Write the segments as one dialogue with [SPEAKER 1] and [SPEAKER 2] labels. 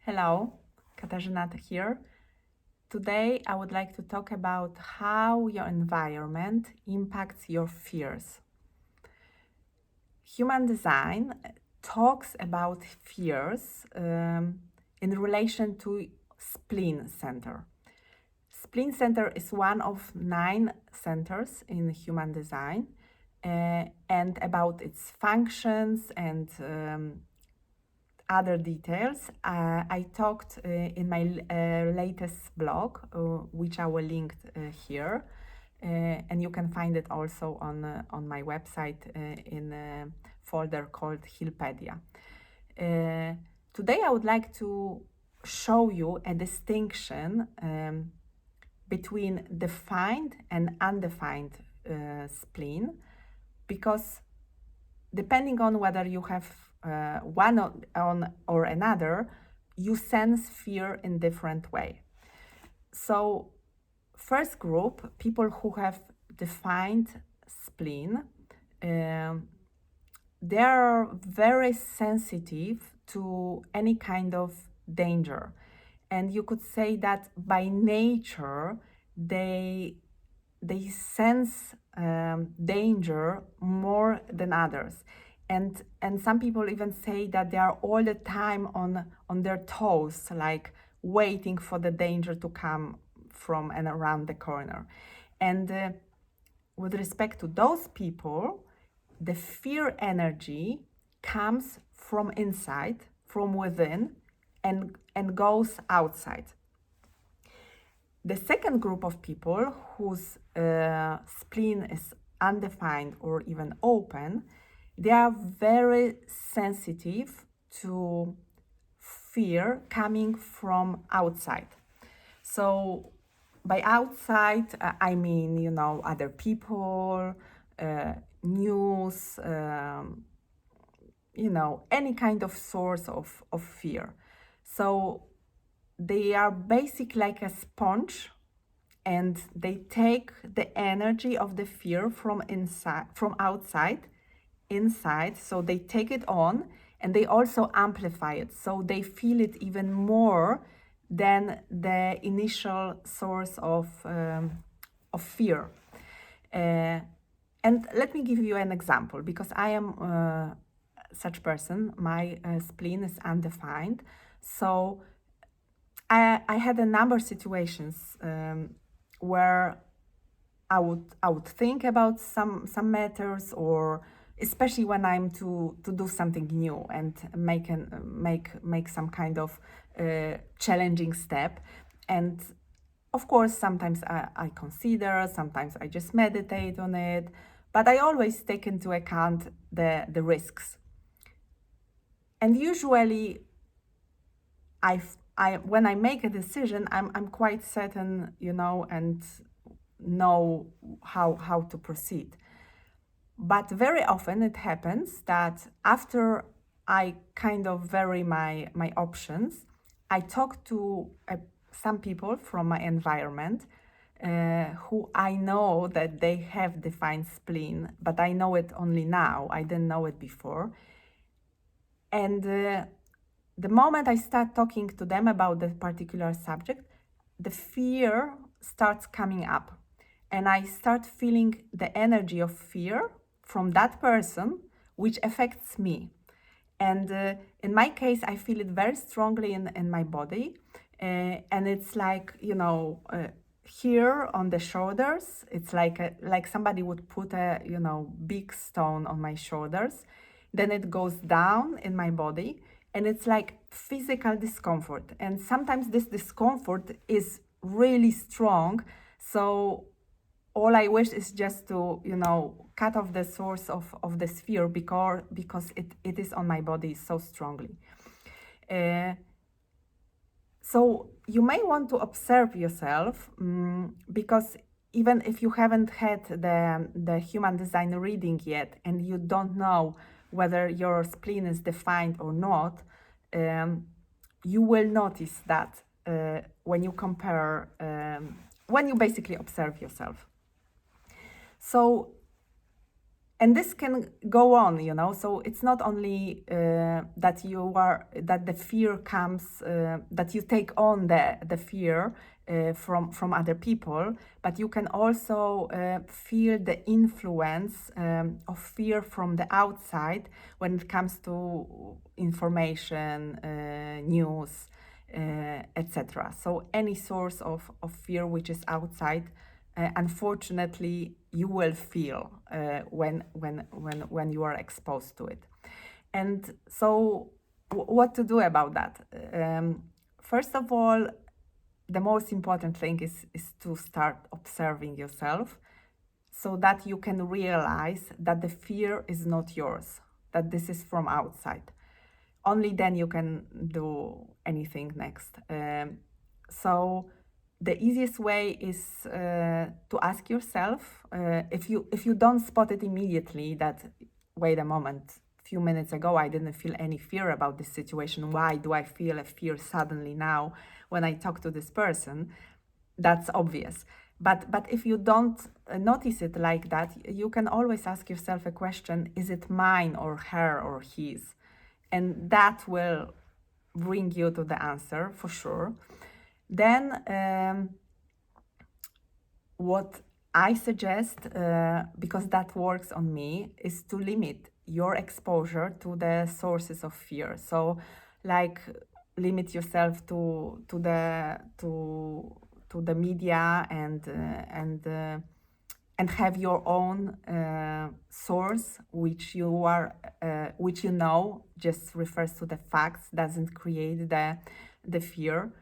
[SPEAKER 1] Hello, Katarzyna here. Today I would like to talk about how your environment impacts your fears. Human design talks about fears in relation to spleen center. Spleen center is one of 9 centers in human design, and about its functions and other details, I talked in my latest blog, which I will link here, and you can find it also on my website in a folder called Healpedia. Today I would like to show you a distinction between defined and undefined spleen, because depending on whether you have one on or another, you sense fear in different way. So first group, people who have defined spleen, they are very sensitive to any kind of danger. And you could say that by nature, they sense danger more than others. And some people even say that they are all the time on their toes, like waiting for the danger to come from and around the corner. And with respect to those people, the fear energy comes from inside, from within, and goes outside. The second group of people whose spleen is undefined or even open, they are very sensitive to fear coming from outside. So by outside, I mean, other people, news, any kind of source of fear. So they are basically like a sponge, and they take the energy of the fear from outside, inside. So they take it on, and they also amplify it. So they feel it even more than the initial source of fear. And let me give you an example, because I am such person. My spleen is undefined. So I had a number of situations where I would think about some matters, or especially when I'm to do something new and make some kind of challenging step. And of course, sometimes I consider, sometimes I just meditate on it, but I always take into account the risks. And usually, when I make a decision, I'm quite certain, and know how to proceed. But very often it happens that after I kind of vary my options, I talk to some people from my environment who I know that they have defined spleen, but I know it only now. I didn't know it before. And the moment I start talking to them about the particular subject, the fear starts coming up. And I start feeling the energy of fear from that person, which affects me. And in my case, I feel it very strongly in my body. And it's like, here on the shoulders, it's like somebody would put a, big stone on my shoulders. Then it goes down in my body, and it's like physical discomfort. And sometimes this discomfort is really strong. So all I wish is just to, cut off the source of this fear, because it is on my body so strongly. So you may want to observe yourself, because even if you haven't had the human design reading yet, and you don't know whether your spleen is defined or not, you will notice that when you compare, when you basically observe yourself. So and this can go on, so it's not only that the fear comes, that you take on the fear from other people, but you can also feel the influence of fear from the outside when it comes to information, news, etc. So any source of fear which is outside, unfortunately, you will feel when you are exposed to it. And so, what to do about that? First of all, the most important thing is to start observing yourself, so that you can realize that the fear is not yours, that this is from outside. Only then you can do anything next. So the easiest way is to ask yourself, if you don't spot it immediately, that wait a moment, a few minutes ago I didn't feel any fear about this situation, why do I feel a fear suddenly now when I talk to this person? That's obvious. But if you don't notice it like that, you can always ask yourself a question: is it mine or her or his? And that will bring you to the answer for sure. Then what I suggest, because that works on me, is to limit your exposure to the sources of fear. So, like, limit yourself to the media and have your own source, which which just refers to the facts, doesn't create the fear.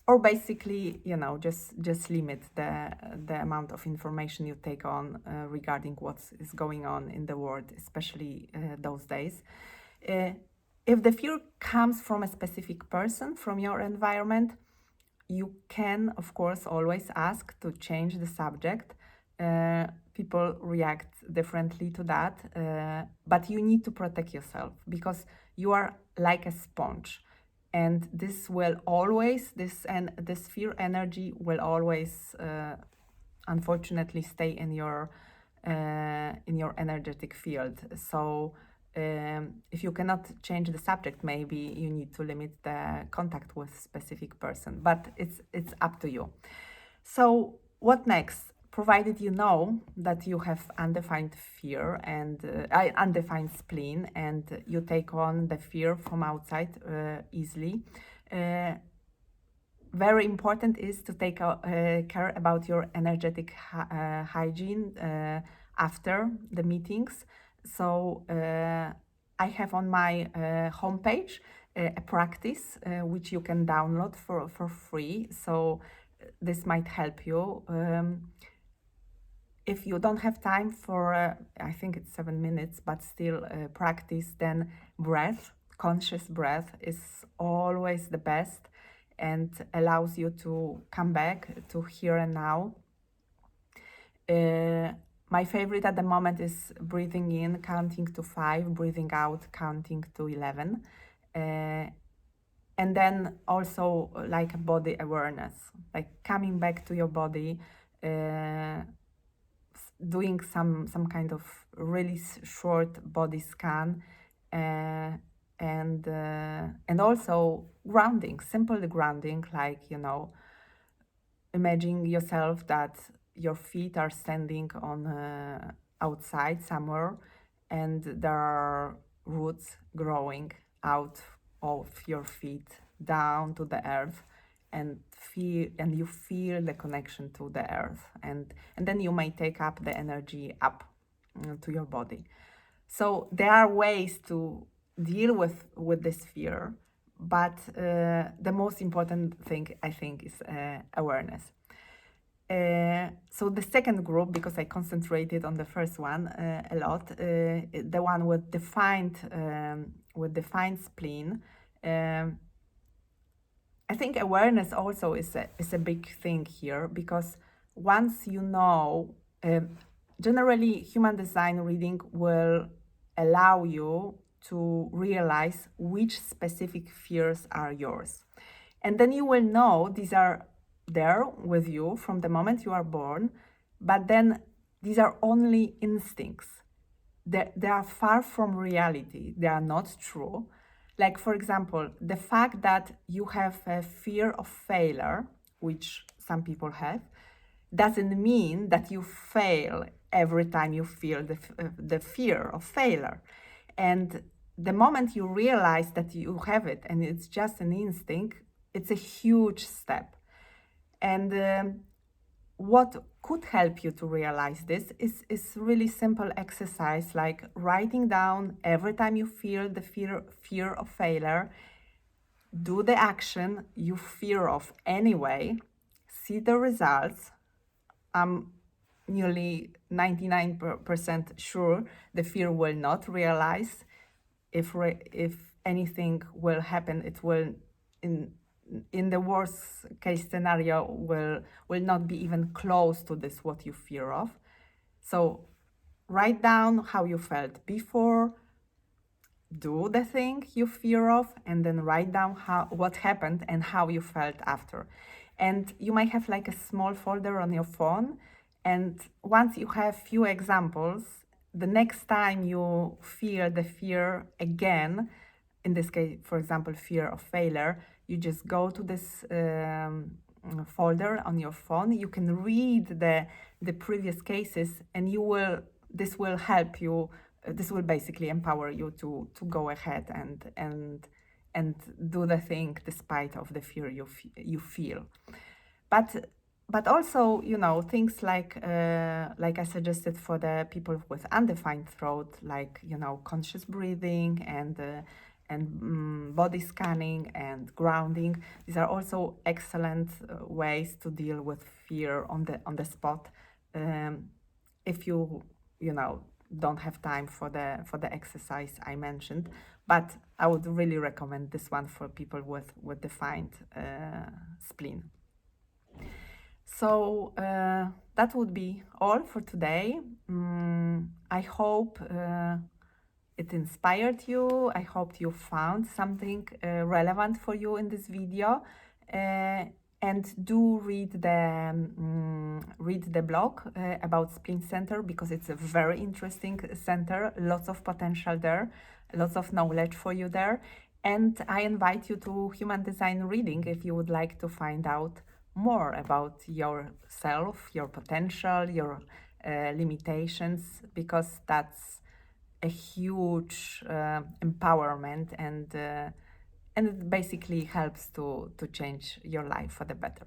[SPEAKER 1] Or basically, just limit the amount of information you take on regarding what is going on in the world, especially those days. If the fear comes from a specific person, from your environment, you can, of course, always ask to change the subject. People react differently to that, but you need to protect yourself, because you are like a sponge. And this fear energy will always, unfortunately, stay in your energetic field. So if you cannot change the subject, maybe you need to limit the contact with specific person. But it's up to you. So what next? Provided you know that you have undefined fear and undefined spleen, and you take on the fear from outside easily, very important is to take care about your energetic hygiene after the meetings. So I have on my homepage a practice which you can download for free. So this might help you. If you don't have time for, I think it's 7 minutes, but still practice, then conscious breath is always the best and allows you to come back to here and now. My favorite at the moment is breathing in, counting to 5, breathing out, counting to 11. And then also like body awareness, like coming back to your body, doing some kind of really short body scan, and also grounding, simple grounding, like, imagine yourself that your feet are standing on outside somewhere, and there are roots growing out of your feet down to the earth, and you feel the connection to the earth, and then you may take up the energy up to your body. So there are ways to deal with this fear, but the most important thing, I think, is awareness. So the second group, because I concentrated on the first one a lot, the one with defined spleen. I think awareness also is a big thing here, because once you know, generally human design reading will allow you to realize which specific fears are yours. And then you will know these are there with you from the moment you are born, but then these are only instincts. They are far from reality. They are not true. Like, for example, the fact that you have a fear of failure, which some people have, doesn't mean that you fail every time you feel the fear of failure. And the moment you realize that you have it and it's just an instinct, it's a huge step. And what could help you to realize this is really simple exercise, like writing down every time you feel the fear of failure, do the action you fear of anyway, see the results. I'm nearly 99% sure the fear will not realize. If anything will happen, it will, in the worst case scenario, will not be even close to this what you fear of. So write down how you felt before, do the thing you fear of, and then write down what happened and how you felt after. And you might have like a small folder on your phone, and once you have few examples, the next time you feel the fear again, in this case, for example, fear of failure, you just go to this folder on your phone. You can read the previous cases, and this will help you. This will basically empower you to go ahead and do the thing despite of the fear you feel. But also, things like I suggested for the people with undefined throat, like conscious breathing and body scanning and grounding. These are also excellent ways to deal with fear on the spot. If you don't have time for the exercise I mentioned, but I would really recommend this one for people with defined spleen. So that would be all for today. I hope it inspired you. I hope you found something relevant for you in this video. And do read the blog about Spleen Center, because it's a very interesting center, lots of potential there, lots of knowledge for you there. And I invite you to Human Design Reading if you would like to find out more about yourself, your potential, your limitations, because that's a huge empowerment, and it basically helps to change your life for the better.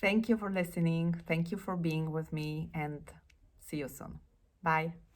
[SPEAKER 1] Thank you for listening. Thank you for being with me, and see you soon. Bye.